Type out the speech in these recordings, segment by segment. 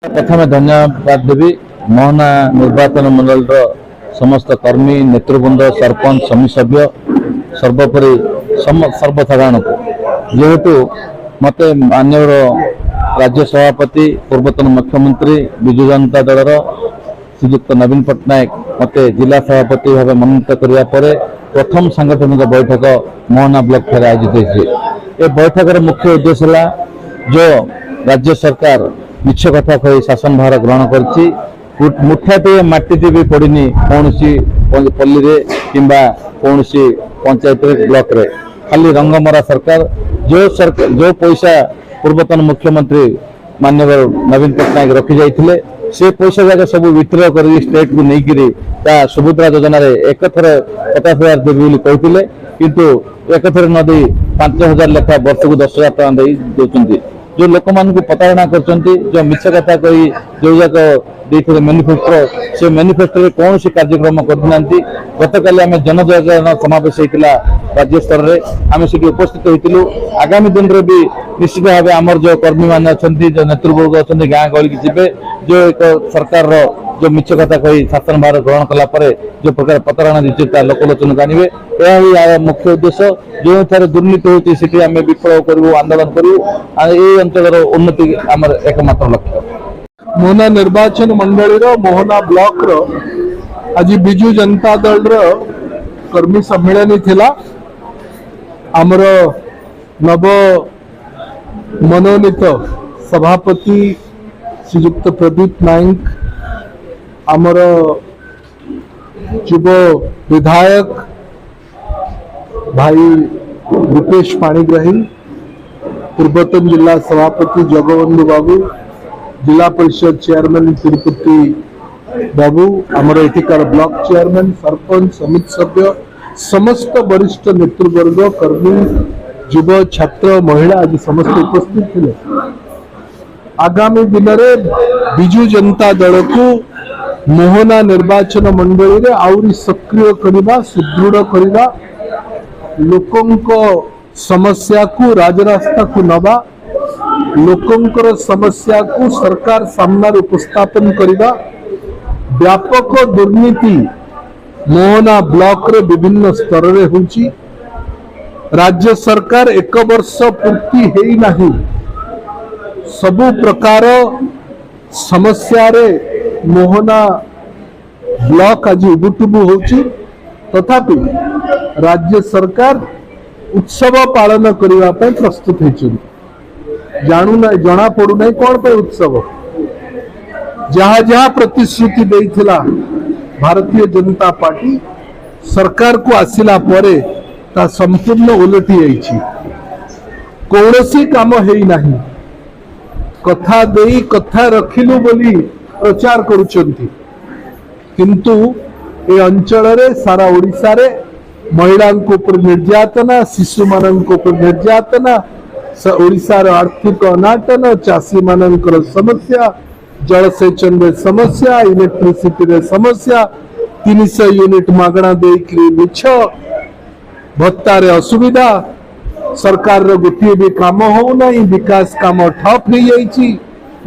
प्रथम धन्यवाद देवी मोहना निर्वाचन मंडल समस्त कर्मी नेतृवृंद सरपंच समिति सभ्य सर्वोपरि सर्वसाधारण को जेहेतु मत माननीय राज्य सभापति पूर्वतन मुख्यमंत्री विजु जनता दल श्रीजुक्त नवीन पट्टनायक मत जिला सभापति भाव मनोनीत करने पर प्रथम सांगठनिक बैठक मोहना ब्लॉक ठारे आयोजित होती। बैठक मुख्य उद्देश्य है जो राज्य सरकार मिछ कथा कही शासन भार ग्रहण कर मुठाटे माटी भी पड़नी कौन पल्ली रे किंबा कौन पंचायत ब्लॉक रे खाली रंगमरा सरकार जो पैसा पूर्वतन मुख्यमंत्री माननीय नवीन पट्टनायक रखी जाइए से पैसा जाक सब विथड्र कर स्टेट को नहीं सुभद्रा योजना एक थर 50,000 देवी कहते किंतु एक थर न दे 5,000 लेखा वर्ष को 10,000 टका दे जो लोक मान प्रताड़ना कर जो मिछ कथा कही जो जाक मैनिफेस्टो से मैनिफेस्टो कौन सी कार्यक्रम करना गतकाली आम जनजागरण समावेश होता राज्य स्तर में आम से उपस्थित होती आगामी दिन में भी निश्चित भाव आमर जो कर्मी मैंने अच्छा जो नेतृवर्ग अच्छा गाँ गहली की जी जो एक सरकार जो मिछ कथा कही शासन भार ग्रहण कलापर जो प्रकार प्रताड़ना दीजिए लोकलोचन जानवे यह मुख्य उद्देश्य जो थे दुर्नीति होती से आम विप्लव करूँ आंदोलन करूँ अंचल उन्नति आमर एकमात्र लक्ष्य। मोहना निर्वाचन मंडली मोहना ब्लॉक आज विजु जनता दल कर्मी सम्मेलन थिला आमर नव मनोनीत सभापति श्रीजुक्त प्रदीप नायक आमर युव विधायक भाई रूपेश पाणिग्राही पूर्वतन जिला सभापति जगबंधु बाबू जिला परिषद चेयरमैन तिरुपति बाबू आमर एठिकार ब्लॉक चेयरमैन सरपंच समिति सभ्य समस्त वरिष्ठ नेतृवर्ग कर्मी युव छात्र महिला आज समस्त उपस्थित थे। आगामी दिन में विजु जनता दल को मोहना निर्वाचन मंडली रे आउरी सक्रिय करवा सुदृढ़ करवा लोकंक समस्या को राजरास्ता को नवा लोकंकर समस्या को सरकार सामने उपस्थापन करवा व्यापक दुर्नीति मोहना ब्लॉक रे विभिन्न स्तर रे होची राज्य सरकार एक वर्ष पूर्ति हेई नाही सबु प्रकार समस्या रे मोहना ब्लॉक आज उबुटुबु होची तथापि राज्य सरकार उत्सव पालन करने प्रस्तुत होती जानू ना जना पड़ू ना कौन पे उत्सव जहाँ जहाँ प्रतिश्रुति देइथिला भारतीय जनता पार्टी सरकार को आसिला परे ता संपूर्ण उलटी आइछि कौनसी काम हेई नाही कथा देई कथा रखिलु बोली प्रचार करुचंती किंतु ए अंचल रे सारा ओडिसा रे महिला ऊपर निर्यातना शिशु मान निर्यातना ओडिशार आर्थिक अनाटन चाषी मानकर समस्या जलसेचन रे समस्या इलेक्ट्रिसिटी रे समस्या 300 यूनिट मागणा देकरी मिछ भत्ता रे असुविधा सरकार रो गोटे भी काम हो नहीं विकास काम ठप हो जाइछि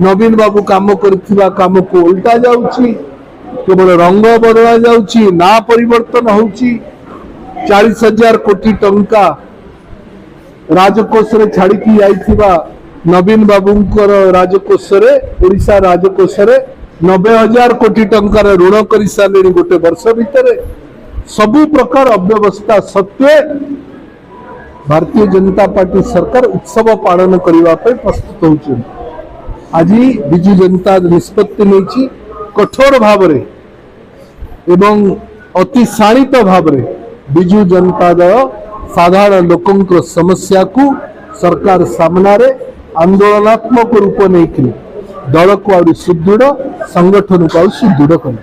नवीन बाबू काम करथिबा काम को उल्टा जाउछि केवल रंग बदला जाउछि ना परिवर्तन होउछि 40,000 कोटी टंका राजकोष रे छाड़ी की जाइथिबा नवीन बाबूंकर राजकोष रे ओडिशा राजकोष रे 90,000 कोटी टंका ऋण कर सारे गोटे वर्ष भितर सबु प्रकार अव्यवस्था सत्वे भारतीय जनता पार्टी सरकार उत्सव पालन करने प्रस्तुत होती आज विजु जनता निष्पत्ति नहीं कठोर भाव रे एवं अति शाणित भाव रे विजु जनता दल साधारण लोकंक समस्या को सरकार सामना रे आंदोलनात्मक रूप नहीं दल को सुदृढ़ संगठन को सुदृढ़ कर